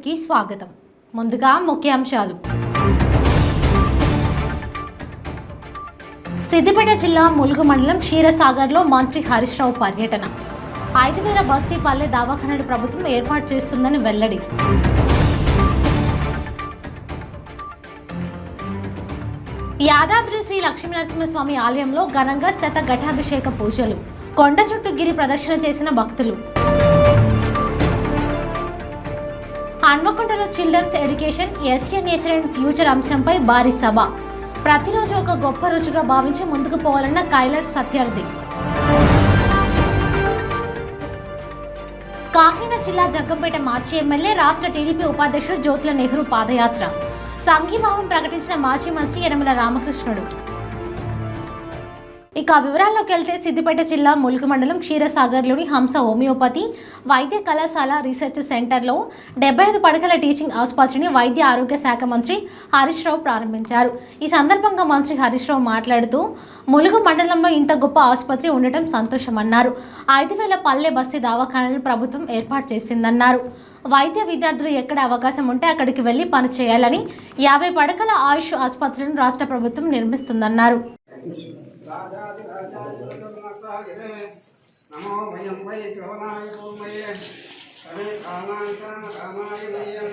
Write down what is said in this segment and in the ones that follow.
కి స్వాగతం. ముందుగా ముఖ్యాంశాలు. సిద్దిపేట జిల్లా ములుగు మండలం క్షీరసాగర్లో మంత్రి హరీష్ రావు పర్యటన. 5,000 బస్తీ పల్లె దవాఖానాలు ప్రభుత్వం ఏర్పాటు చేస్తుందని వెల్లడి. యాదాద్రి శ్రీ లక్ష్మీనరసింహస్వామి ఆలయంలో ఘనంగా శతఘటాభిషేక పూజలు. కొండ చుట్టూ గిరి ప్రదక్షిణ చేసిన భక్తులు. హన్మకొండలో children's education, SA nature and future అంశంపై భారీ సభ. ప్రతిరోజు ఒక గొప్ప రుచిగా భావించి ముందుకు పోవాలన్న కైలాస్ సత్యార్థి. కాకినాడ జిల్లా జగ్గంపేట మాజీ ఎమ్మెల్యే, రాష్ట్ర టీడీపీ ఉపాధ్యక్షుడు జ్యోతుల నెహ్రూ పాదయాత్ర. సంఘీభావం ప్రకటించిన మాజీ మంత్రి యనమల రామకృష్ణుడు. ఇక వివరాల్లోకి వెళ్తే సిద్దిపేట జిల్లా ములుగు మండలం క్షీరసాగర్లోని హంస హోమియోపతి వైద్య కళాశాల రీసెర్చ్ సెంటర్లో 75 పడకల టీచింగ్ ఆసుపత్రిని వైద్య ఆరోగ్య శాఖ మంత్రి హరీష్ రావు ప్రారంభించారు. ఈ సందర్భంగా మంత్రి హరీష్ రావు మాట్లాడుతూ ములుగు మండలంలో ఇంత గొప్ప ఆసుపత్రి ఉండటం సంతోషమన్నారు. 5,000 పల్లె బస్తీ దవాఖానాలు ప్రభుత్వం ఏర్పాటు చేసిందన్నారు. వైద్య విద్యార్థులు ఎక్కడ అవకాశం ఉంటే అక్కడికి వెళ్లి పని చేయాలని 50 పడకల ఆయుష్ ఆసుపత్రులను రాష్ట్ర ప్రభుత్వం నిర్మిస్తుందన్నారు. నమో మయం వై శ్రవణాయ పూర్ణయే సరే కామాయ మయం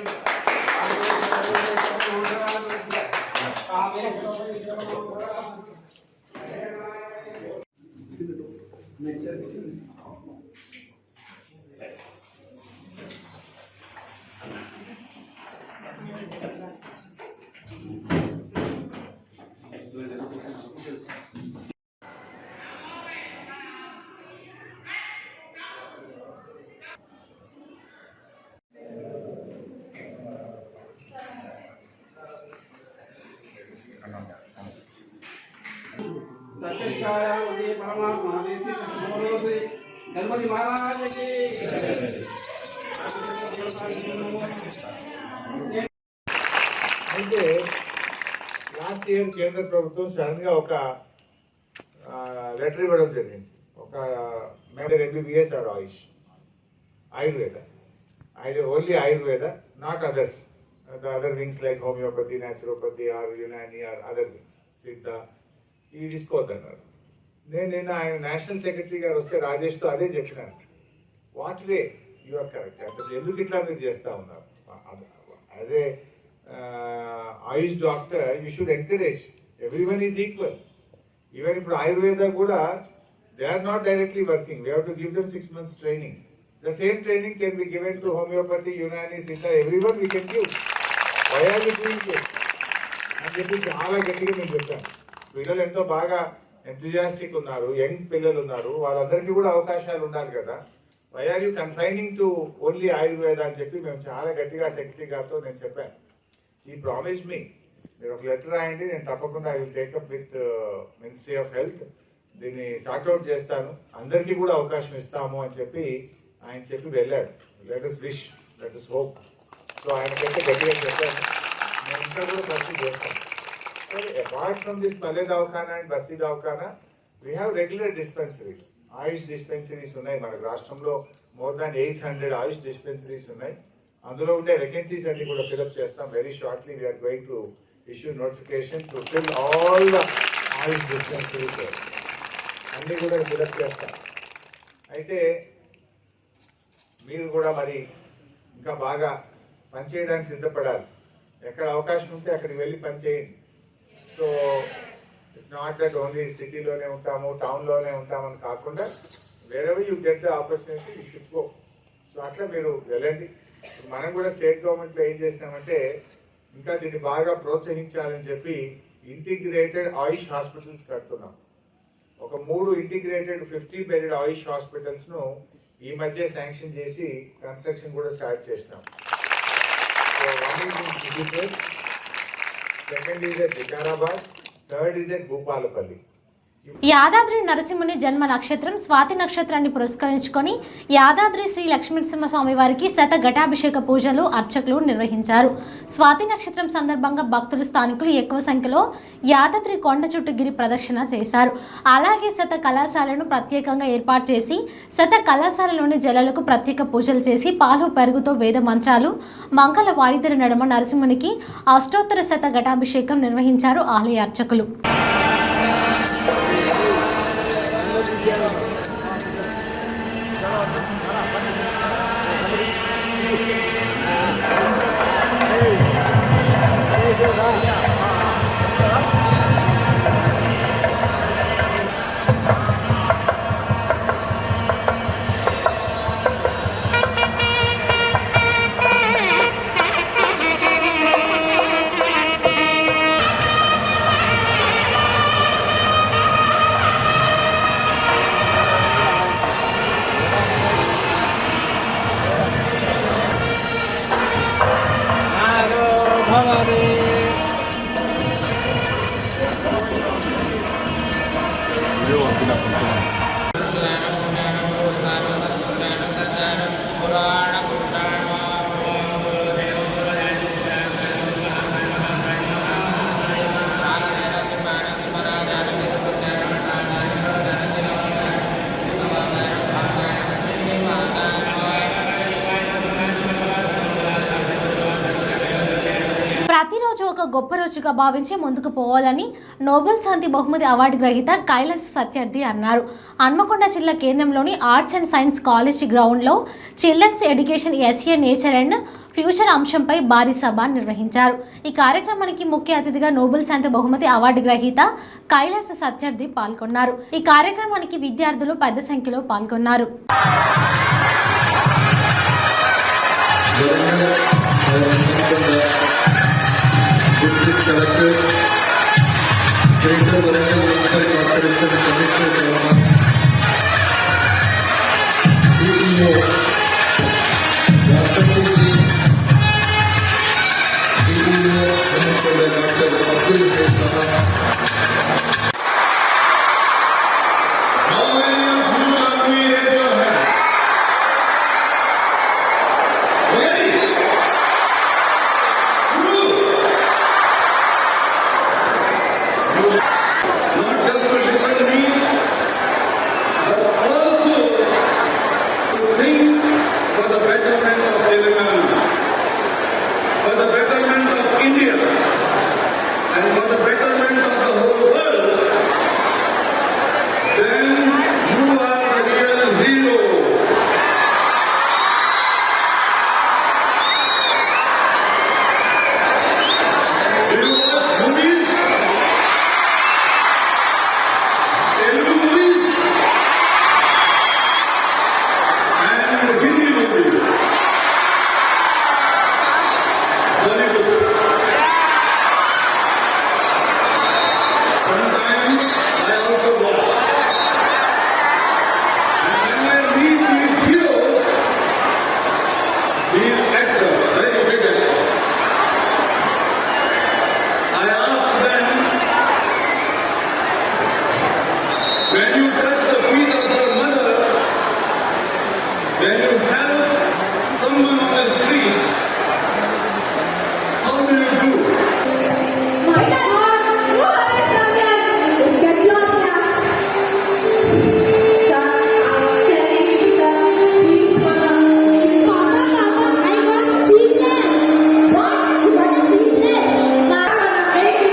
परमात्मा गणपति महाराज की అయితే లాస్ట్ ఇయర్ కేంద్ర ప్రభుత్వం సడన్గా ఒక లెటర్ ఇవ్వడం జరిగింది. ఒక MBBS or Ayurveda only Ayurveda, not others, the other wings like homeopathy, naturopathy or Unani or other wings, Siddha, ఇవి తీసుకోవద్దన్నారు. నేను నిన్న ఆయన నేషనల్ సెక్రటరీ గారు వస్తే రాజేష్తో అదే చెప్పినాను. What way you are correct, అంటే ఎందుకు ఇట్లా మీరు చేస్తూ ఉన్నారు? As a Ayush doctor you should encourage, everyone is equal. Even ఇప్పుడు ఆయుర్వేద కూడా they are not directly working, we have to give them 6 months training. The same training can be given to homeopathy, Unani, Siddha, everyone we can give. Why are we doing this అని చెప్పి చాలా గట్టిగా మేము చెప్పాను. పిల్లలు ఎంతో బాగా ఎంతూజియాస్టిక్ ఉన్నారు, యంగ్ పిల్లలు ఉన్నారు, వాళ్ళందరికీ కూడా అవకాశాలు ఉండాలి కదా. Why are you confining to only Ayurveda అని చెప్పి మేము చాలా గట్టిగా సెక్రటరీ గారితో నేను చెప్పాను. ఈ ప్రామిస్ మీ, మీరు ఒక లెటర్ రాయండి, నేను తప్పకుండా I will take up with ministry of health, దీన్ని సార్ట్అవుట్ చేస్తాను, అందరికీ కూడా అవకాశం ఇస్తాము అని చెప్పి ఆయన చెప్పి వెళ్ళాడు. Let us wish, let us hope. So ఆయనకైతే గట్టిగా చెప్పాను, నేను ఇంకా కూడా ప్రస్తుతం చేస్తాను. Apart from this Palle Davakhana and Basti Davakhana, we have regular dispensaries. Ayush dispensaries ఉన్నాయి మన రాష్ట్రంలో. మోర్ దాన్ 800 ఆయుష్ డిస్పెన్సరీస్ ఉన్నాయి. అందులో ఉండే వేకెన్సీస్ అన్ని కూడా ఫిల్అప్ చేస్తాం. Very shortly we are going to issue notification to fill all the AYUSH dispensaries, అన్ని కూడా ఫిల్అప్ చేస్తాం. అయితే మీరు కూడా మరి ఇంకా బాగా పనిచేయడానికి సిద్ధపడాలి. ఎక్కడ అవకాశం ఉంటే అక్కడికి వెళ్ళి పనిచేయండి. So it's not that only సిటీలోనే ఉంటాము, టౌన్లోనే ఉంటామని కాకుండా wherever you get the opportunity you should go. So అట్లా మీరు వెళ్ళండి. మనం కూడా స్టేట్ గవర్నమెంట్లో ఏం చేసినామంటే ఇంకా దీన్ని బాగా ప్రోత్సహించాలని చెప్పి ఇంటిగ్రేటెడ్ ఆయుష్ హాస్పిటల్స్ కడుతున్నాం. ఒక 3 ఇంటిగ్రేటెడ్ 50-bedded ఆయుష్ హాస్పిటల్స్ను ఈ మధ్య శాంక్షన్ చేసి కన్స్ట్రక్షన్ కూడా స్టార్ట్ చేసినాం. So one is in Siddipet, second is at Vikarabad, third is at Bhupalpally. Yadadri నరసింహుని జన్మ నక్షత్రం స్వాతి నక్షత్రాన్ని పురస్కరించుకొని యాదాద్రి శ్రీ లక్ష్మీనరసింహస్వామి వారికి శత ఘటాభిషేక పూజలు అర్చకులు నిర్వహించారు. స్వాతి నక్షత్రం సందర్భంగా భక్తులు స్థానికులు ఎక్కువ సంఖ్యలో యాదాద్రి కొండ చుట్టూ గిరి ప్రదక్షిణ చేశారు. అలాగే శత కళాశాలను ప్రత్యేకంగా ఏర్పాటు చేసి శత కళాశాలలోని జలాలకు ప్రత్యేక పూజలు చేసి పాలు పెరుగుతో వేద మంత్రాలు మంగళ వాయిద్యుల నడుమ నరసింహునికి అష్టోత్తర శత ఘటాభిషేకం నిర్వహించారు ఆలయ అర్చకులు. ప్రతిరోజు ఒక గొప్ప రోజుగా భావించి ముందుకు పోవాలని నోబెల్ శాంతి బహుమతి అవార్డు గ్రహీత కైలాస్ సత్యార్థి అన్నారు. హన్మకొండ జిల్లా కేంద్రంలోని ఆర్ట్స్ అండ్ సైన్స్ కాలేజ్ గ్రౌండ్లో children's education SA nature and future అంశంపై భారీ సభ నిర్వహించారు. ఈ కార్యక్రమానికి ముఖ్య అతిథిగా నోబెల్ శాంతి బహుమతి అవార్డు గ్రహీత కైలాస్ సత్యార్థి పాల్గొన్నారు. ఈ కార్యక్రమానికి విద్యార్థులు పెద్ద సంఖ్యలో పాల్గొన్నారు. District Collector, Greater Warangal Municipal Corporation Commissioner Salman, DEO, Rasapuri, DEO, Municipal Dr. Abdul Salam. How many of you love me? Raise your hand. Ready? Not just to listen to me, but also to think for the betterment of Telangana, for the betterment of India, and for the betterment of the whole world. Then you are the real hero. Do you watch movies? Telugu movies and Hindi movies. Bollywood. Sometimes I also watch. And when I meet these heroes, these actors, very big actors, I ask them, when you touch the feet of your mother, when you help someone on the street, how do you do? My God, you have a problem. It's get lost now. Sir, I'm telling you, sir. Please, Papa, I got sleepless. What? You got sleepless? Papa, baby,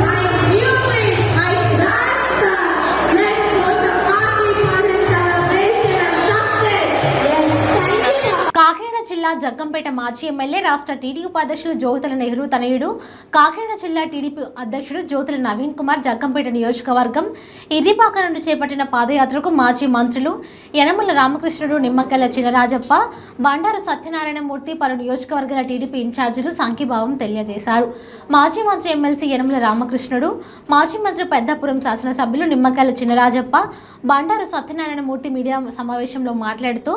I knew it. I cried, sir. Let's go to party for the celebration and success. Yes, thank you, sir. Kakinada జిల్లా జగ్గంపేట మాజీ MLA రాష్ట్ర TDP ఉపాధ్యక్షులు జ్యోతుల నెహ్రూ తనయుడు కాకినాడ జిల్లా TDP అధ్యక్షుడు జ్యోతుల నవీన్ కుమార్ జగ్గంపేట నియోజకవర్గం ఇర్రిపాక నుండి చేపట్టిన పాదయాత్రకు మాజీ మంత్రులు యనమల రామకృష్ణుడు, నిమ్మగల్ల చినరాజప్ప, బండారు సత్యనారాయణమూర్తి, పలు నియోజకవర్గాల టీడీపీ ఇన్ఛార్జీలు సంఘీభావం తెలియజేశారు. మాజీ మంత్రి ఎమ్మెల్సీ యనమల రామకృష్ణుడు, మాజీ మంత్రి పెద్దాపురం శాసనసభ్యులు నిమ్మగల్ల చినరాజప్ప, బండారు సత్యనారాయణమూర్తి మీడియా సమావేశంలో మాట్లాడుతూ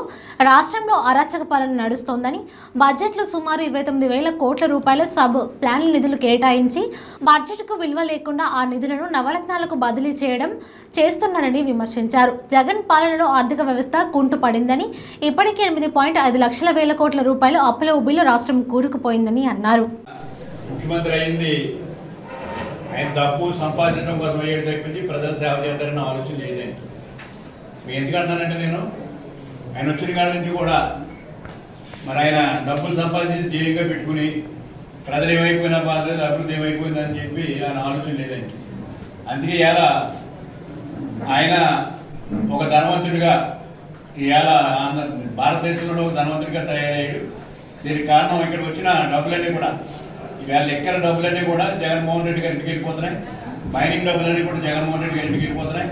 రాష్ట్రంలో అరాచక పాలన నడుస్తోందని, బడ్జెట్లో సుమారు 29,000 కోట్ల రూపాయల సబ్ ప్లాన్ల నిధులు కేటాయించి బడ్జెట్కు విలువ లేకుండా ఆ నిధులను నవరత్నాలకు బదిలీ చేస్తున్నారని విమర్శించారు. జగన్ పాలనలో ఆర్థిక వ్యవస్థ కుంటుపడిందని, ఇప్పటికే 8.5 లక్షల వేల కోట్ల రూపాయలు అప్పుల ఉబ్బిలో రాష్ట్రం కూరుకుపోయిందని అన్నారు. ముఖ్యమంత్రి అయింది ఆయన డబ్బు సంపాదించడం కోసం అయ్యేది తప్పించి ప్రజల సేవ చేద్దారని ఆలోచన లేదండి. మీరు ఎందుకంటున్నానంటే నేను ఆయన వచ్చిన కాడి నుంచి కూడా మరి ఆయన డబ్బులు సంపాదించి జైలుగా పెట్టుకుని ప్రజలు ఏమైపోయినా బాధలేదు, అభివృద్ధి ఏమైపోయిందని చెప్పి ఆయన ఆలోచన లేదండి. అందుకే ఇలా ఆయన ఒక ధనవంతుడిగా ఇలా భారతదేశంలో ఒక ధనవంతుడిగా తయారయ్యాడు. దీనికి కారణం ఇక్కడికి వచ్చిన డబ్బులన్నీ కూడా ఇవాళ ఎక్కడ డబ్బులన్నీ కూడా జగన్మోహన్ రెడ్డి గారికి వెళ్ళిపోతున్నాయి. మైనింగ్ డబ్బులన్నీ కూడా జగన్మోహన్ రెడ్డి గారికి వెళ్ళిపోతున్నాయి.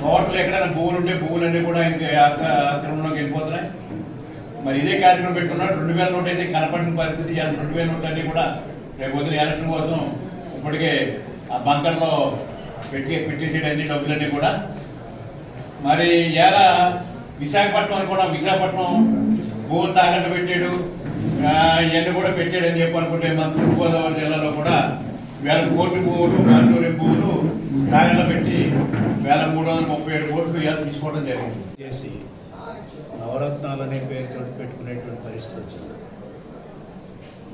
టోటల్ ఎక్కడైనా భూములు ఉంటే భూములన్నీ కూడా ఇంకా ఆక్రమణలోకి వెళ్ళిపోతున్నాయి. మరి ఇదే కార్యక్రమం పెట్టుకున్నాడు. 2,000 నోట్ అయితే కనపడిన పరిస్థితి. 2,000 నోట్లన్నీ కూడా రేపు పొద్దున ఎలక్షన్ కోసం ఇప్పటికే ఆ బంకర్లో పెట్టేసేటన్ని డబ్బులన్నీ కూడా మరి ఇలా విశాఖపట్నం అని కూడా విశాఖపట్నం భూములు తాకట్టు పెట్టాడు, ఇవన్నీ కూడా పెట్టాడని చెప్పి అనుకుంటే మన తూర్పుగోదావరి జిల్లాలో కూడా 1,000 కోట్ల భూములు, కాంటూరియం భూములు తాకట్టు పెట్టి 1,337 కోట్లు ఇవాళ తీసుకోవడం జరిగింది. చేసి నవరత్నాలు అనే పేరుతో పెట్టుకునేటువంటి పరిస్థితి వచ్చింది.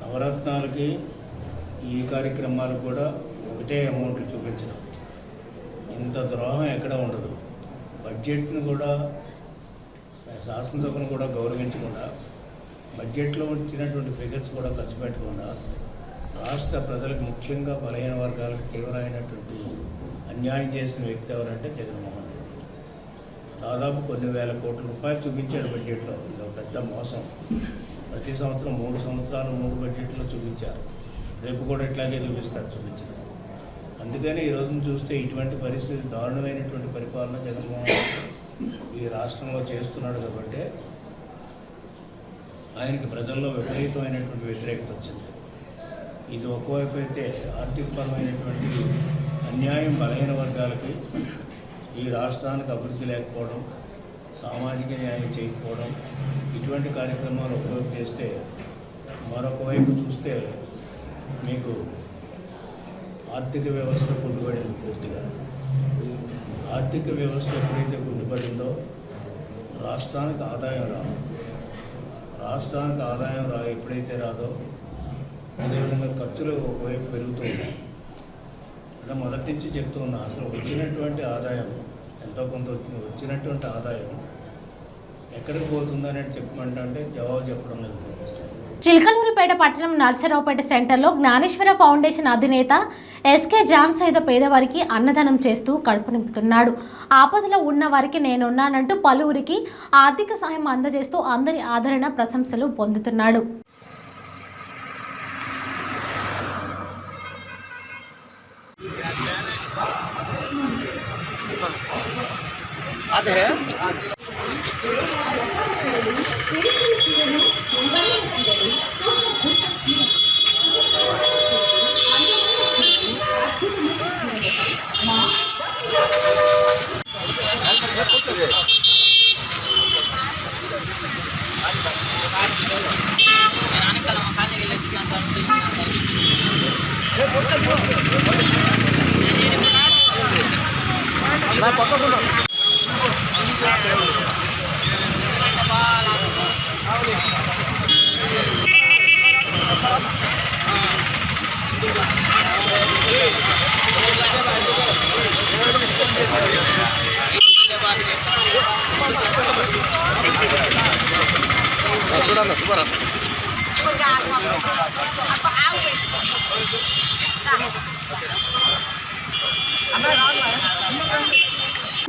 నవరత్నాలకి ఈ కార్యక్రమాలు కూడా ఒకటే అమౌంట్లు చూపించడం, ఇంత ద్రోహం ఎక్కడ ఉండదు. బడ్జెట్ను కూడా శాసనసభను కూడా గౌరవించకుండా, బడ్జెట్లో వచ్చినటువంటి ఫిగర్స్ కూడా ఖర్చు పెట్టకుండా రాష్ట్ర ప్రజలకు, ముఖ్యంగా బలహీన వర్గాలకు తీవ్రమైనటువంటి అన్యాయం చేసిన వ్యక్తి ఎవరంటే జగన్మోహన్ రెడ్డి. దాదాపు కొన్ని వేల కోట్ల రూపాయలు చూపించాడు బడ్జెట్లో. ఇది ఒక పెద్ద మోసం. ప్రతి సంవత్సరం 3 సంవత్సరాలు 3 బడ్జెట్లో చూపించారు. రేపు కూడా ఇట్లాగే చూపించడం. అందుకని ఈ రోజున చూస్తే ఇటువంటి పరిస్థితి, దారుణమైనటువంటి పరిపాలన జగన్మోహన్ రెడ్డి ఈ రాష్ట్రంలో చేస్తున్నాడు. కాబట్టి ఆయనకి ప్రజల్లో విపరీతమైనటువంటి వ్యతిరేకత వచ్చింది. ఇది ఒకవైపు అయితే ఆర్థికపరమైనటువంటి అన్యాయం బలహీన వర్గాలకి, ఈ రాష్ట్రానికి అభివృద్ధి లేకపోవడం, సామాజిక న్యాయం చేయకపోవడం, ఇటువంటి కార్యక్రమాలు ఒకవైపు చేస్తే, మరొక వైపు చూస్తే మీకు ఆర్థిక వ్యవస్థ కుంటుపడింది పూర్తిగా. ఆర్థిక వ్యవస్థ ఎప్పుడైతే కుంటుపడిందో రాష్ట్రానికి ఆదాయం రాదు. రాష్ట్రానికి ఆదాయం ఎప్పుడైతే రాదో అదేవిధంగా ఖర్చులు ఒకవైపు పెరుగుతూ ఉన్నాయి. ఇలా మొదటి నుంచి చెప్తూ ఉన్నా, అసలు వచ్చినటువంటి ఆదాయం ఎంతో కొంత వచ్చినటువంటి ఆదాయం ఎక్కడికి పోతుందనేది చెప్పమంటే జవాబు చెప్పడం లేదు. చిలకలూరిపేట పట్టణం నర్సరావుపేట సెంటర్లో జ్ఞానేశ్వర ఫౌండేషన్ అధినేత ఎస్కే జాన్ సైద పేదవారికి అన్నదానం చేస్తూ కడుపు నింపుతున్నాడు. ఆపదలో ఉన్న వారికి నేనున్నానంటూ పలువురికి ఆర్థిక సాయం అందజేస్తూ అందరి ఆదరణ, ప్రశంసలు పొందుతున్నాడు.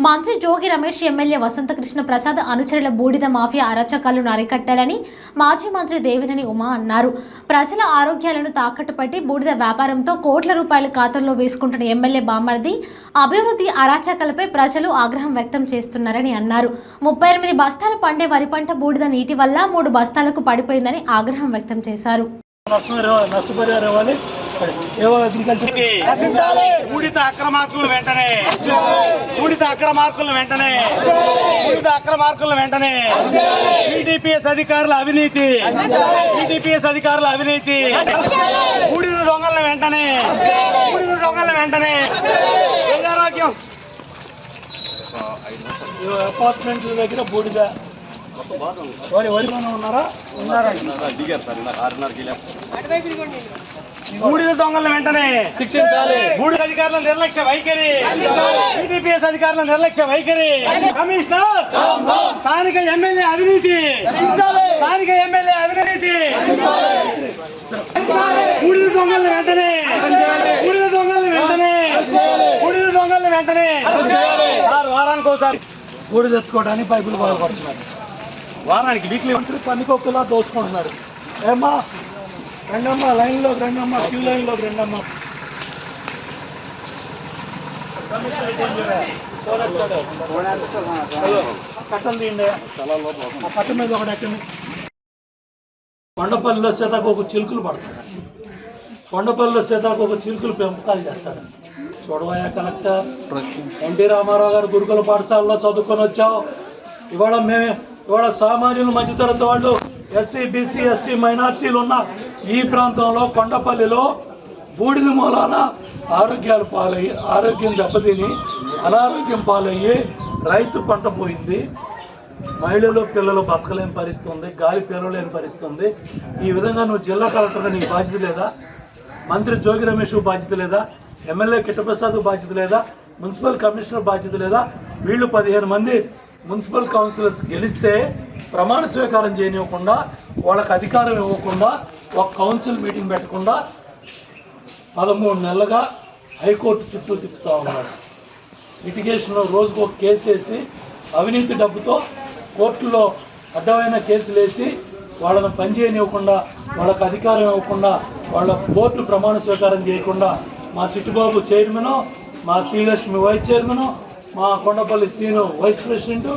మంత్రి జోగి రమేష్, ఎమ్మెల్యే వసంతకృష్ణ ప్రసాద్ అనుచరుల బూడిద మాఫియా అరాచకాలను అరికట్టాలని మాజీ మంత్రి దేవినేని ఉమా అన్నారు. ప్రజల ఆరోగ్యాలను తాకట్టు పట్టి బూడిద వ్యాపారంతో కోట్ల రూపాయల ఖాతాల్లో వేసుకుంటున్న ఎమ్మెల్యే బామ్మర్ది అభివృద్ధి అరాచకాలపై ప్రజలు ఆగ్రహం వ్యక్తం చేస్తున్నారని అన్నారు. 38 బస్తాలు పండే వరి పంట బూడిద నీటి వల్ల 3 బస్తాలకు పడిపోయిందని ఆగ్రహం వ్యక్తం చేశారు. నష్టపరిహారం ఇవ్వాలి. ఊడిత అక్రమార్కులు వెంటనే ఊడిత అక్రమార్కులు వెంటనే ఊడిత అక్రమార్కులు వెంటనే టీడీపీఎస్ అధికారుల అవినీతి టీడీపీఎస్ అధికారుల అవినీతి ఊడిత దొంగలను వెంటనే ఊడిత దొంగలను వెంటనే ప్రజారోగ్యం అపార్ట్మెంట్ల దగ్గర బూడిద ఉన్నారా బూడిద దొంగలను వెంటనే శిక్షించాలి. బూడిద అధికారుల నిర్లక్ష్య వైఖరి టీడీపీఎస్ అధికారుల నిర్లక్ష్య వైఖరి కమిషనర్ స్థానిక ఎమ్మెల్యే అవినీతి స్థానిక ఎమ్మెల్యే అవినీతి బూడిద దొంగలను వెంటనే బూడిద దొంగలను వెంటనే బూడిద దొంగలను వెంటనే సార్ వారానికి ఒకసారి బూడిద తెచ్చుకోవడానికి పైపులు బాగుపడుతున్నారు. వారానికి వీక్లీ మంత్రి పనికొక్కలా దోచుకుంటున్నారు. ఏమ్మా రెండమ్మ లైన్లోకి రెండమ్మ క్యూ లైన్లోకి రెండమ్మ కట్టలు తీయండి. ఆ కట్ట మీద ఒకటి ఎక్కండి. కొండపల్లిలో సీతాకోక చిలుకలు పడతాడు. కొండపల్లిలో సీతాకోక చిలుకలు పెంపకాలు చేస్తాడు. చూడవయ్యా కలెక్టర్, ఎన్టీ రామారావు గారు గురుకుల పాఠశాలలో చదువుకొని వచ్చావు. ఇవాళ సామాన్యులు మధ్యతరగతి వాళ్ళు ఎస్సీ బీసీ ఎస్టీ మైనార్టీలు ఉన్న ఈ ప్రాంతంలో కొండపల్లిలో బూడిద మూలాన ఆరోగ్యాలు పాలయ్యి ఆరోగ్యం దెబ్బతిని అనారోగ్యం పాలయ్యి రైతు పంట పోయింది. మహిళలు పిల్లలు బతకలేని పరిస్థితి ఉంది, గాలి పీలలేని పరిస్థితి ఉంది. ఈ విధంగా నువ్వు జిల్లా కలెక్టర్గా నీకు బాధ్యత లేదా? మంత్రి జోగి రమేష్ బాధ్యత లేదా? ఎమ్మెల్యే కిట్టప్రసాద్ బాధ్యత లేదా? మున్సిపల్ కమిషనర్ బాధ్యత లేదా? వీళ్ళు 15 మంది మున్సిపల్ కౌన్సిలర్స్ గెలిస్తే ప్రమాణ స్వీకారం చేయనివ్వకుండా, వాళ్ళకి అధికారం ఇవ్వకుండా, ఒక కౌన్సిల్ మీటింగ్ పెట్టకుండా 13 నెలలుగా హైకోర్టు చుట్టూ తిప్పుతూ ఉన్నారు. లిటిగేషన్లో రోజుకు ఒక కేసు వేసి అవినీతి డబ్బుతో కోర్టులో అడ్డమైన కేసులు వేసి వాళ్ళని పనిచేయనివ్వకుండా, వాళ్ళకి అధికారం ఇవ్వకుండా, వాళ్ళ కోర్టు ప్రమాణ స్వీకారం చేయకుండా మా చిట్టుబాబు చైర్మను, మా శ్రీలక్ష్మి వైస్ చైర్మను, మా Kondapalli Seenu vice president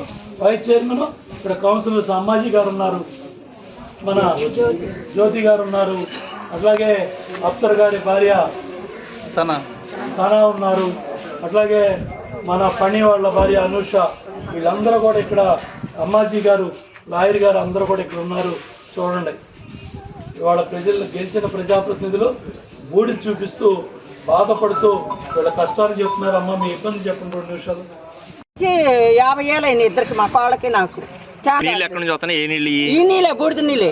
vice chairman, ఇక్కడ కౌన్సిలర్స్ అమ్మాజీ గారు ఉన్నారు, మన జ్యోతి గారు ఉన్నారు, అట్లాగే అఫ్సర్ గారి భార్య సనా ఉన్నారు, అట్లాగే మన పని వాళ్ళ భార్య అనూష, వీళ్ళందరూ కూడా ఇక్కడ అమ్మాజీ గారు, లాయర్ గారు అందరూ కూడా ఇక్కడ ఉన్నారు. చూడండి, ఇవాళ ప్రజలు గెలిచిన ప్రజాప్రతినిధులు బూడిని చూపిస్తూ బాధపడుతూ వీళ్ళ కష్టాలు చెప్తున్నారు. అమ్మ మీ ఇబ్బంది చెప్పండి 2 నిమిషాలు. 50 ఏళ్ళు అయినాయి ఇద్దరికి, మా కోళ్ళకి నాకు. ఈ నీళ్ళే బూడిద నీళ్ళే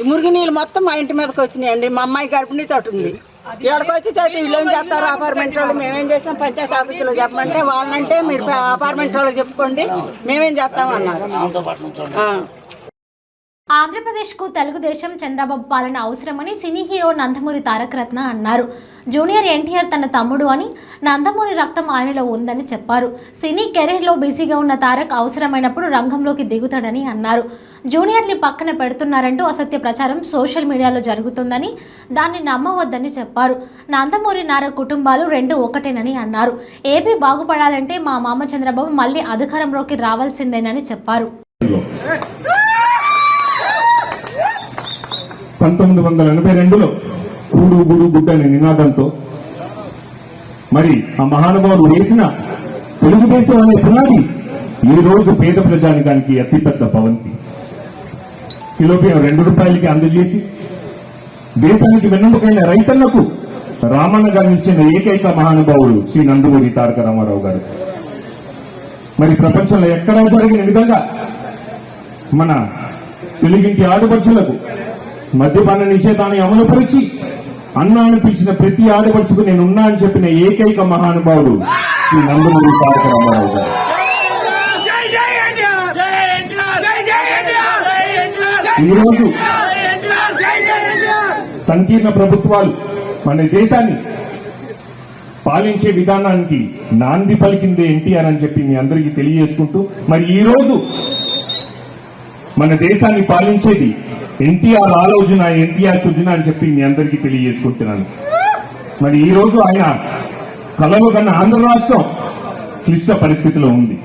ఈ మురుగు నీళ్ళు మొత్తం మా ఇంటి మీదకి వచ్చినాయండి. మా అమ్మాయి గర్భిణీ తోటి ఉంది. ఇక్కడికి వచ్చి చదివి వీళ్ళు ఏం చేస్తారు అపార్ట్మెంట్ వాళ్ళు, మేమేం చేస్తాం పంచాయతీ ఆఫీసులో చెప్పమంటే వాళ్ళంటే మీరు అపార్ట్మెంట్ వాళ్ళకి చెప్పుకోండి మేమేం చేస్తామన్నారు. ఆంధ్రప్రదేశ్కు తెలుగుదేశం చంద్రబాబు పాలన అవసరమని సినీ హీరో నందమూరి తారక రత్న అన్నారు. జూనియర్ ఎన్టీఆర్ తన తమ్ముడు అని, నందమూరి రక్తం ఆయనలో ఉందని చెప్పారు. సినీ కెరీర్లో బిజీగా ఉన్న తారక్ అవసరమైనప్పుడు రంగంలోకి దిగుతాడని అన్నారు. జూనియర్ని పక్కన పెడుతున్నారంటూ అసత్య ప్రచారం సోషల్ మీడియాలో జరుగుతుందని, దాన్ని నమ్మవద్దని చెప్పారు. నందమూరి నార కుటుంబాలు 2 ఒకటేనని అన్నారు. ఏపీ బాగుపడాలంటే మా మామ చంద్రబాబు మళ్ళీ అధికారంలోకి రావాల్సిందేనని చెప్పారు. 1982లో కూడు గుడు గుడ్డ అనే నినాదంతో మరి ఆ మహానుభావులు వేసిన తెలుగుదేశం అనే పునాది ఈ రోజు పేద ప్రజానికానికి అతిపెద్ద భవంతి. కిలో బియ్యం 2 రూపాయలకి అందజేసి దేశానికి వెన్నుముకైన రైతన్నకు రామన్న గారిని ఇచ్చిన ఏకైక మహానుభావుడు శ్రీ నందమూరి తారక రామారావు గారు. మరి ప్రపంచంలో ఎక్కడా జరిగిన విధంగా మన తెలుగింటి ఆడపడుచులకు మద్యపాన నిషేధాన్ని అమలుపరిచి అన్న అనిపించిన ప్రతి ఆడపడుచుకు నేనున్నా అని చెప్పిన ఏకైక మహానుభావుడు శ్రీ నందమూరి తారక రామారావు గారు. ఈరోజు సంకీర్ణ ప్రభుత్వాలు మన దేశాన్ని పాలించే విధానానికి నాంది పలికిందే ఎన్టీఆర్ అని చెప్పి మీ అందరికీ తెలియజేసుకుంటూ, మరి ఈ రోజు మన దేశాన్ని పాలించేది ఎన్టీఆర్ ఆలోచన, ఎన్టీఆర్ సృజన అని చెప్పి మీ అందరికీ తెలియజేసుకుంటున్నాను. మరి ఈ రోజు ఆయన కలలు కన్నా ఆంధ్ర రాష్ట్రం క్లిష్ట పరిస్థితిలో ఉంది.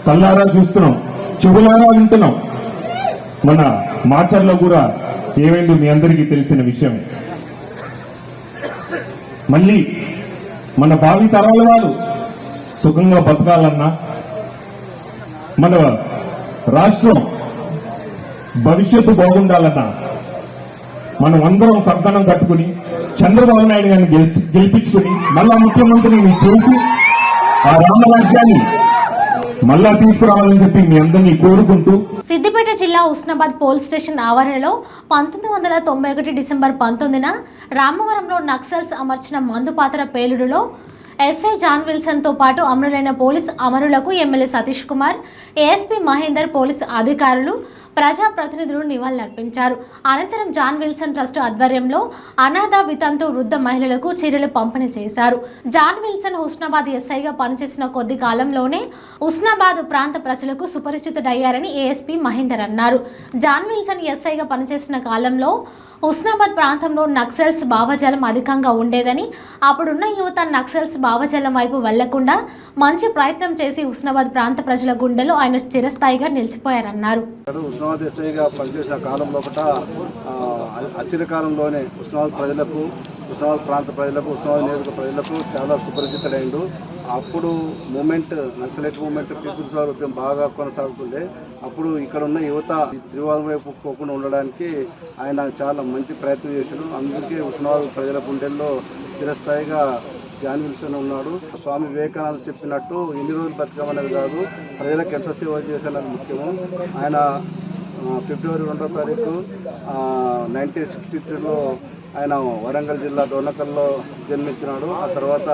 కళ్ళారా చూస్తున్నాం, చెవులారా వింటున్నాం. మన మాచర్లో కూడా ఏమైందో మీ అందరికీ తెలిసిన విషయం. మళ్ళీ మన భావి తరాల వారు సుఖంగా బతకాలన్నా, మన రాష్ట్రం భవిష్యత్తు బాగుండాలన్నా మనం అందరం కంకణం కట్టుకుని చంద్రబాబు నాయుడు గారిని గెలిపించుకుని మళ్ళా ముఖ్యమంత్రిని చేసి ఆ రామరాజ్యాన్ని మళ్ళా తీసుకురావాలని చెప్పి మీ అందరినీ కోరుకుంటూ, సిద్దిపేట జిల్లా హుస్నాబాద్ పోలీస్ స్టేషన్ ఆవరణలో 1991 డిసెంబర్ 19న రామవరంలో నక్సల్స్ అమర్చిన మందుపాత్ర పేలుడులో ఎస్ఐ జాన్ విల్సన్తో పాటు అమరులైన పోలీస్ అమరులకు MLA Satish Kumar, ASP Mahender, police అధికారులు, ప్రజాప్రతినిధులు నివాళులర్పించారు. అనంతరం జాన్ విల్సన్ ట్రస్ట్ ఆధ్వర్యంలో అనాథ వితంతు వృద్ధ మహిళలకు చీరలు పంపిణీ చేశారు. జాన్ విల్సన్ హుస్నాబాద్ ఎస్ఐగా పనిచేసిన కొద్ది కాలంలోనే హుస్నాబాద్ ప్రాంత ప్రజలకు సుపరిచితుడయ్యారని ఏఎస్పీ మహేందర్ అన్నారు. జాన్ విల్సన్ ఎస్ఐగా పనిచేసిన కాలంలో హుస్నాబాద్ ప్రాంతంలో నక్సల్స్ భావజాలం అధికంగా ఉండేదని, అప్పుడున్న యువత నక్సల్స్ భావజాలం వైపు వెళ్లకుండా మంచి ప్రయత్నం చేసి హుస్నాబాద్ ప్రాంత ప్రజల గుండెలో ఆయన చిరస్థాయిగా నిలిచిపోయారన్నారు. హుస్నాబాద్ ఎస్ఐగా పనిచేసిన కాలంలో అచిర కాలంలోనే హుస్నాబాద్ ప్రజలకు, హుస్నాబాద్ ప్రాంత ప్రజలకు, హుస్నాబాద్ నియోజక ప్రజలకు చాలా సుపరిచితుడైండు. అప్పుడు movement, naxalite movement, people's war ఉద్యమం బాగా కొనసాగుతుండే. అప్పుడు ఇక్కడ ఉన్న యువత త్రివాదం వైపు పోకుండా ఉండడానికి ఆయన చాలా మంచి ప్రయత్నం చేశాడు. అందుకే హుస్నాబాద్ ప్రజల గుండెల్లో చిరస్థాయిగా జాన్ విల్సన్ ఉన్నాడు. స్వామి వివేకానంద చెప్పినట్టు ఎన్ని రోజులు బతకమనేది కాదు, ప్రజలకు ఎంత సేవ చేశానని ముఖ్యము. ఆయన ఫిబ్రవరి 2వ తారీఖు 1963లో ఆయన వరంగల్ జిల్లా డోనకల్లో జన్మించినాడు. ఆ తర్వాత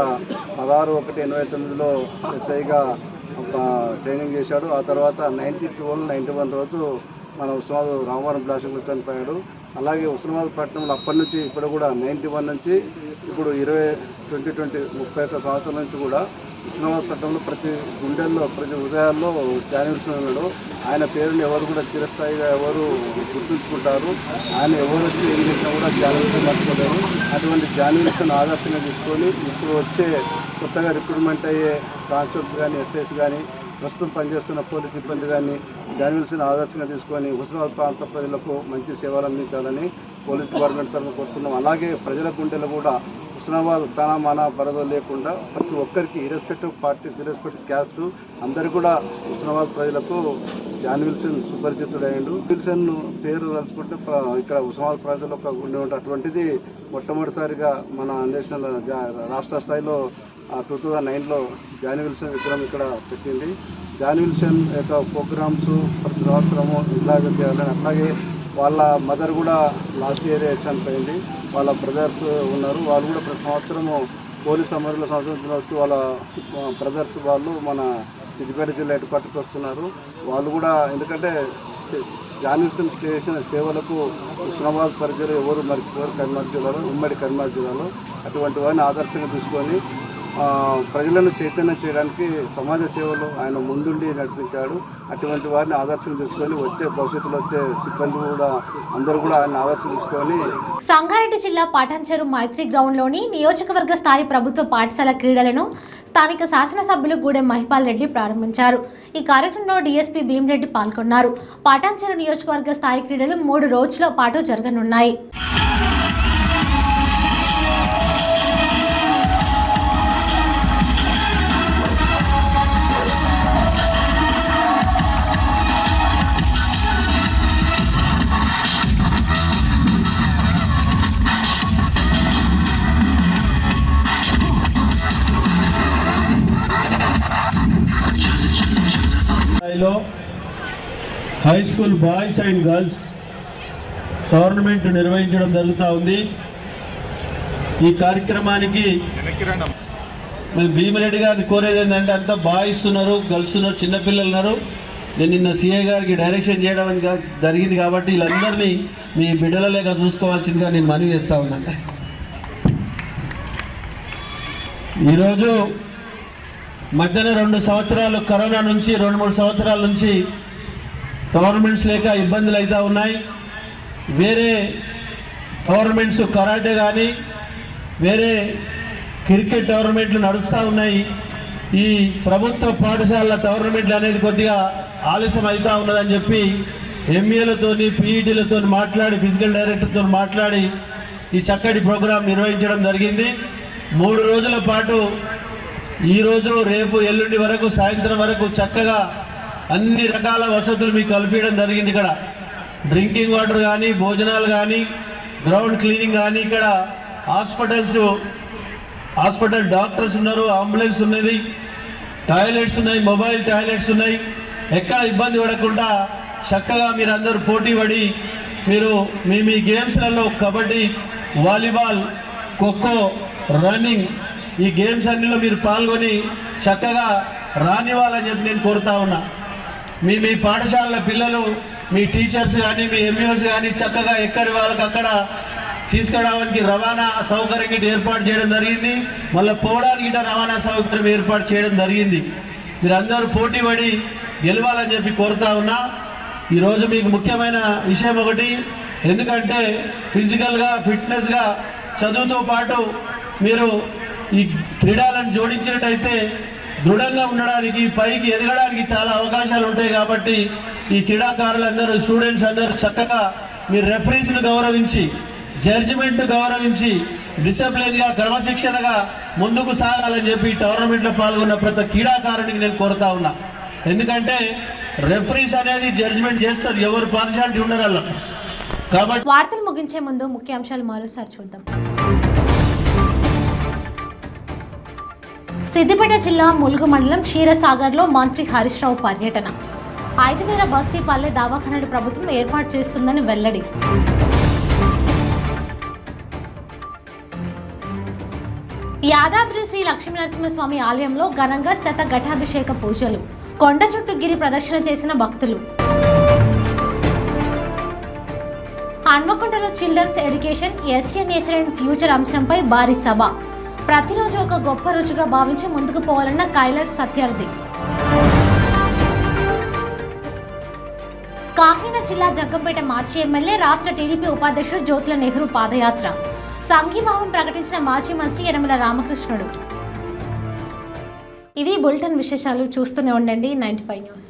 16/1/89లో ఎస్ఐగా ట్రైనింగ్ చేశాడు. ఆ తర్వాత 91 రోజు మన హుస్నాబాద్ రామవరం బ్లాస్టింగ్లో చనిపోయాడు. అలాగే హుస్నాబాద్ పట్టణంలో అప్పటి నుంచి ఇప్పుడు కూడా 91 నుంచి ఇప్పుడు 2020 31 సంవత్సరాల నుంచి కూడా హుస్నాబాద్ పట్టణంలో ప్రతి గుండెల్లో, ప్రతి హృదయాల్లో జాన్ విల్సన్ ఉన్నాడు. ఆయన పేరుని ఎవరు కూడా చిరస్థాయిగా ఎవరు గుర్తుంచుకుంటారు. ఆయన ఎవరు వచ్చి ఏం చేసినా కూడా జాన్ విల్సన్ మర్చిపోతారు. అటువంటి జాన్ విల్సన్ ఆదర్శంగా తీసుకొని ఇప్పుడు వచ్చే కొత్తగా రిక్రూట్మెంట్ అయ్యే కానిస్టేబుల్స్ కానీ, ఎస్ఐస్ కానీ, ప్రస్తుతం పనిచేస్తున్న పోలీస్ సిబ్బంది కానీ జాన్ విల్సన్ ఆదర్శంగా తీసుకొని హుస్నాబాద్ ప్రాంత ప్రజలకు మంచి సేవలు అందించాలని పోలీస్ డిపార్ట్మెంట్ తరఫున కోరుతున్నాం. అలాగే ప్రజల గుండెలు కూడా హుస్నాబాద్ తన మన బరదో లేకుండా ప్రతి ఒక్కరికి ఇరెస్పెక్టివ్ పార్టీస్, ఇరెస్పెక్టివ్ క్యాస్ట్ అందరికీ కూడా హుస్నాబాద్ ప్రజలకు జాన్ విల్సన్ సుపరిచితుడయ్యాడు. విల్సన్ పేరు తలుచుకుంటే ఇక్కడ హుస్నాబాద్ ప్రజలకు ఉండే అటువంటిది మొట్టమొదటిసారిగా మన నేషనల్ రాష్ట్ర స్థాయిలో 2009లో జాన్ విల్సన్ విగ్రహం ఇక్కడ పెట్టింది. జాన్ విల్సన్ యొక్క ప్రోగ్రామ్స్ ప్రతి సంవత్సరము ఇలాగే చేయాలని, అట్లాగే వాళ్ళ మదర్ కూడా లాస్ట్ ఇయర్ చనిపోయింది. వాళ్ళ బ్రదర్స్ ఉన్నారు, వాళ్ళు కూడా ప్రతి సంవత్సరము పోలీస్ అమరుల సంవత్సరం వచ్చి వాళ్ళ బ్రదర్స్ వాళ్ళు మన సిద్దిపేట జిల్లా హెడ్ క్వార్టర్కి వస్తున్నారు. వాళ్ళు కూడా ఎందుకంటే జాన్ విల్సన్ చేసిన సేవలకు హుస్నాబాద్ పరిధిలో ఎవరు మర్చిపోయారు. కరీంనగర్ జిల్లాలో, ఉమ్మడి కరీంనగర్ జిల్లాలో అటువంటి వారిని ఆదర్శంగా తీసుకొని ప్రజలను చైతన్యం చేయడానికి సమాజ సేవలు ఆయన ముందుండి నడిపించాడు. అటువంటి వారిని ఆదర్శం తీసుకొని వచ్చే భవిష్యత్తులో వచ్చే సిబ్బంది కూడా అందరూ కూడా ఆయన ఆదర్శం తీసుకొని. సంగారెడ్డి జిల్లా పటాన్చెరు మైత్రి గ్రౌండ్లోని నియోజకవర్గ స్థాయి ప్రభుత్వ పాఠశాల క్రీడలను స్థానిక శాసనసభ్యులు గూడెం మహిపాల్ రెడ్డి ప్రారంభించారు. ఈ కార్యక్రమంలో డీఎస్పీ భీమరెడ్డి పాల్గొన్నారు. పటాన్చెరు నియోజకవర్గ స్థాయి క్రీడలు 3 రోజుల పాటు జరగనున్నాయి. High school boys and girls tournament నిర్వహించడం జరుగుతూ ఉంది. ఈ కార్యక్రమానికి భీమరెడ్డి గారిని కోరేది ఏంటంటే అంతా బాయ్స్ ఉన్నారు, గర్ల్స్ ఉన్నారు, చిన్నపిల్లలు ఉన్నారు. నేను నిన్న సిఐ గారికి డైరెక్షన్ చేయడం జరిగింది కాబట్టి వీళ్ళందరినీ మీ బిడ్డల లేక చూసుకోవాల్సిందిగా నేను మనవి చేస్తూ ఉన్నాను. ఈరోజు మధ్యన 2 సంవత్సరాలు కరోనా నుంచి 2-3 సంవత్సరాల నుంచి టోర్నమెంట్స్ లేక ఇబ్బందులు అవుతూ ఉన్నాయి. వేరే టోర్నమెంట్స్ కరాటే కానీ వేరే క్రికెట్ టోర్నమెంట్లు నడుస్తూ ఉన్నాయి. ఈ ప్రభుత్వ పాఠశాలల టోర్నమెంట్లు అనేది కొద్దిగా ఆలస్యం అవుతూ ఉన్నదని చెప్పి ఎంఏలతోని పీఈటీలతో మాట్లాడి ఫిజికల్ డైరెక్టర్తో మాట్లాడి ఈ చక్కటి ప్రోగ్రాం నిర్వహించడం జరిగింది. 3 రోజుల పాటు ఈరోజు రేపు ఎల్లుండి వరకు సాయంత్రం వరకు చక్కగా అన్ని రకాల వసతులు మీకు కల్పించడం జరిగింది. ఇక్కడ డ్రింకింగ్ వాటర్ కానీ, భోజనాలు కానీ, గ్రౌండ్ క్లీనింగ్ కానీ, ఇక్కడ హాస్పిటల్ డాక్టర్స్ ఉన్నారు, అంబులెన్స్ ఉన్నది, టాయిలెట్స్ ఉన్నాయి, మొబైల్ టాయిలెట్స్ ఉన్నాయి. ఎక్కడ ఇబ్బంది పడకుండా చక్కగా మీరందరూ పోటీ పడి మీరు మీ గేమ్స్లలో కబడ్డీ, వాలీబాల్, ఖోఖో, రన్నింగ్ ఈ గేమ్స్ అన్నిలో మీరు పాల్గొని చక్కగా రానివ్వాలని చెప్పి నేను కోరుతా ఉన్నా. మీ పాఠశాలల పిల్లలు, మీ టీచర్స్ కానీ, మీ ఎంఈఓస్ కానీ చక్కగా ఎక్కడి వాళ్ళకి అక్కడ తీసుకురావడానికి రవాణా సౌకర్యం గిట్ట ఏర్పాటు చేయడం జరిగింది. మళ్ళీ పోవడానికి గిట్ట రవాణా సౌకర్యం ఏర్పాటు చేయడం జరిగింది. మీరందరూ పోటీ పడి గెలవాలని చెప్పి కోరుతా ఉన్నా. ఈరోజు మీకు ముఖ్యమైన విషయం ఒకటి, ఎందుకంటే ఫిజికల్గా ఫిట్నెస్గా చదువుతో పాటు మీరు ఈ క్రీడలను జోడించినట్టయితే దృఢంగా ఉండడానికి, పైకి ఎదగడానికి చాలా అవకాశాలు ఉంటాయి. కాబట్టి ఈ క్రీడాకారులందరూ, స్టూడెంట్స్ అందరూ చక్కగా మీరు రెఫరీస్ను గౌరవించి, జడ్జిమెంట్ గౌరవించి, డిసిప్లిన్గా క్రమశిక్షణగా ముందుకు సాగాలని చెప్పి టోర్నమెంట్లో పాల్గొన్న ప్రతి క్రీడాకారునికి నేను కోరుతా ఉన్నా. ఎందుకంటే రెఫరీస్ అనేది జడ్జిమెంట్ చేస్తారు, ఎవరు పార్షాలిటీ ఉండరు. కాబట్టి వార్తలు ముగించే ముందు ముఖ్యాంశాలు మరోసారి చూద్దాం. సిద్దిపేట జిల్లా ములుగు మండలం క్షీరసాగర్లో మంత్రి హరీష్ రావు పర్యటన. 5,000 బస్తీ పల్లె దవాఖానాలు ప్రభుత్వం ఏర్పాటు చేస్తుందని వెల్లడి. యాదాద్రి శ్రీ లక్ష్మీనరసింహస్వామి ఆలయంలో ఘనంగా శతఘటాభిషేక పూజలు. కొండ చుట్టూ గిరి ప్రదక్షిణ చేసిన భక్తులు. హన్మకొండలో children's education, SA nature and future అంశంపై భారీ సభ. ప్రతిరోజు ఒక గొప్ప రుచిగా భావించి ముందుకు పోవాలన్న కైలాస్ సత్యార్థి. కాకినాడ జిల్లా జగ్గంపేట మాజీ ఎమ్మెల్యే, రాష్ట్ర టీడీపీ ఉపాధ్యక్షుడు జ్యోతుల నెహ్రూ పాదయాత్ర. సంఘీభావం ప్రకటించిన మాజీ మంత్రి యనమల రామకృష్ణుడు. ఇవి బులెటిన్ విశేషాలు. చూస్తూనే ఉండండి 95 న్యూస్.